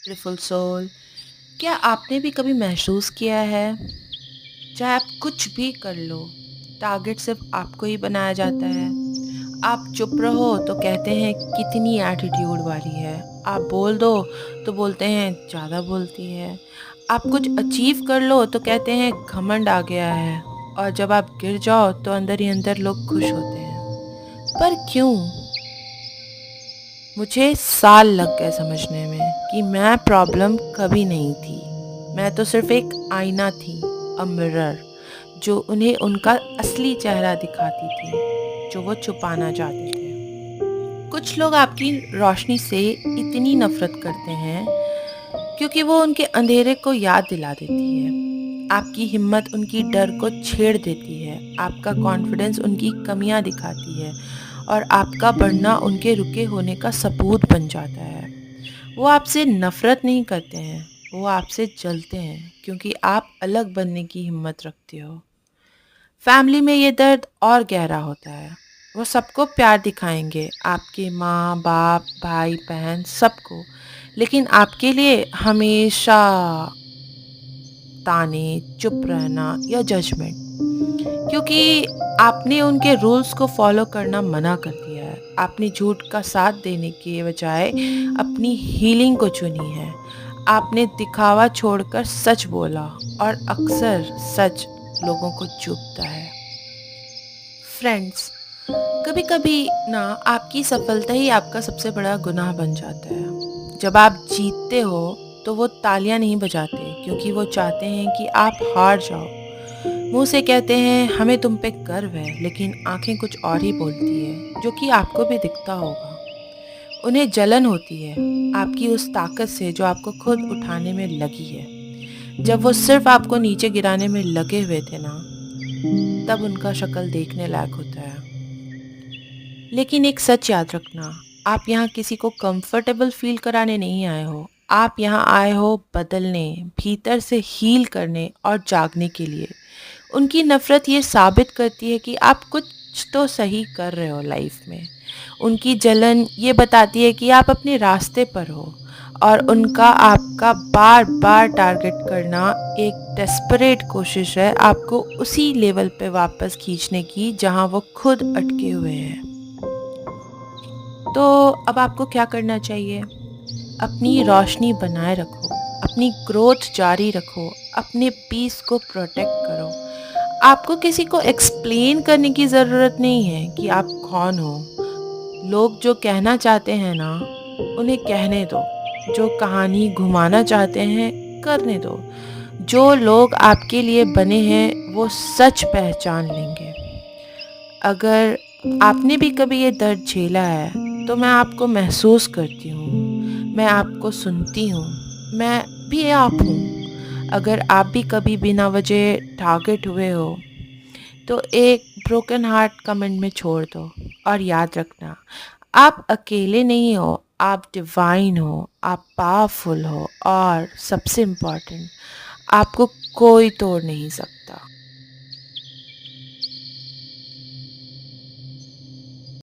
Beautiful soul, क्या आपने भी कभी महसूस किया है, चाहे आप कुछ भी कर लो, टारगेट सिर्फ आपको ही बनाया जाता है। आप चुप रहो तो कहते हैं कितनी एटीट्यूड वाली है, आप बोल दो तो बोलते हैं ज़्यादा बोलती है, आप कुछ अचीव कर लो तो कहते हैं घमंड आ गया है, और जब आप गिर जाओ तो अंदर ही अंदर लोग खुश होते हैं। पर क्यों? मुझे साल लग गए समझने में कि मैं प्रॉब्लम कभी नहीं थी। मैं तो सिर्फ एक आईना थी, अ मिरर, जो उन्हें उनका असली चेहरा दिखाती थी, जो वो छुपाना चाहते थे। कुछ लोग आपकी रोशनी से इतनी नफरत करते हैं क्योंकि वो उनके अंधेरे को याद दिला देती है। आपकी हिम्मत उनकी डर को छेड़ देती है, आपका कॉन्फिडेंस उनकी कमियां दिखाती है, और आपका बढ़ना उनके रुके होने का सबूत बन जाता है। वो आपसे नफ़रत नहीं करते हैं, वो आपसे जलते हैं क्योंकि आप अलग बनने की हिम्मत रखते हो। फैमिली में ये दर्द और गहरा होता है। वो सबको प्यार दिखाएँगे, आपके माँ-बाप, भाई-बहन सबको, लेकिन आपके लिए हमेशा ताने, चुप रहना या जजमेंट, क्योंकि आपने उनके रूल्स को फॉलो करना मना कर दिया है। आपने झूठ का साथ देने के बजाय अपनी हीलिंग को चुनी है। आपने दिखावा छोड़कर सच बोला, और अक्सर सच लोगों को चुभता है। फ्रेंड्स, कभी-कभी ना आपकी सफलता ही आपका सबसे बड़ा गुनाह बन जाता है। जब आप जीतते हो तो वो तालियां नहीं बजाते क्योंकि वो चाहते हैं कि आप हार जाओ। मुँह से कहते हैं हमें तुम पे गर्व है, लेकिन आँखें कुछ और ही बोलती है, जो कि आपको भी दिखता होगा। उन्हें जलन होती है आपकी उस ताकत से जो आपको खुद उठाने में लगी है। जब वो सिर्फ़ आपको नीचे गिराने में लगे हुए थे ना, तब उनका शक्ल देखने लायक होता है। लेकिन एक सच याद रखना, आप यहाँ किसी को कंफर्टेबल फ़ील कराने नहीं आए हो। आप यहाँ आए हो बदलने, भीतर से हील करने और जागने के लिए। उनकी नफ़रत ये साबित करती है कि आप कुछ तो सही कर रहे हो लाइफ में। उनकी जलन ये बताती है कि आप अपने रास्ते पर हो, और उनका आपका बार-बार टारगेट करना एक डेस्परेट कोशिश है आपको उसी लेवल पे वापस खींचने की जहाँ वो खुद अटके हुए हैं। तो अब आपको क्या करना चाहिए? अपनी रोशनी बनाए रखो, अपनी ग्रोथ जारी रखो, अपने पीस को प्रोटेक्ट करो। आपको किसी को एक्सप्लेन करने की ज़रूरत नहीं है कि आप कौन हो। लोग जो कहना चाहते हैं ना, उन्हें कहने दो। जो कहानी घुमाना चाहते हैं, करने दो। जो लोग आपके लिए बने हैं, वो सच पहचान लेंगे। अगर आपने भी कभी ये दर्द झेला है, तो मैं आपको महसूस करती हूँ। मैं आपको सुनती हूँ। मैं भी आप हूँ। अगर आप भी कभी बिना वजह टारगेट हुए हो, तो एक ब्रोकन हार्ट कमेंट में छोड़ दो, और याद रखना, आप अकेले नहीं हो, आप डिवाइन हो, आप पावरफुल हो, और सबसे इम्पोर्टेंट, आपको कोई तोड़ नहीं सकता।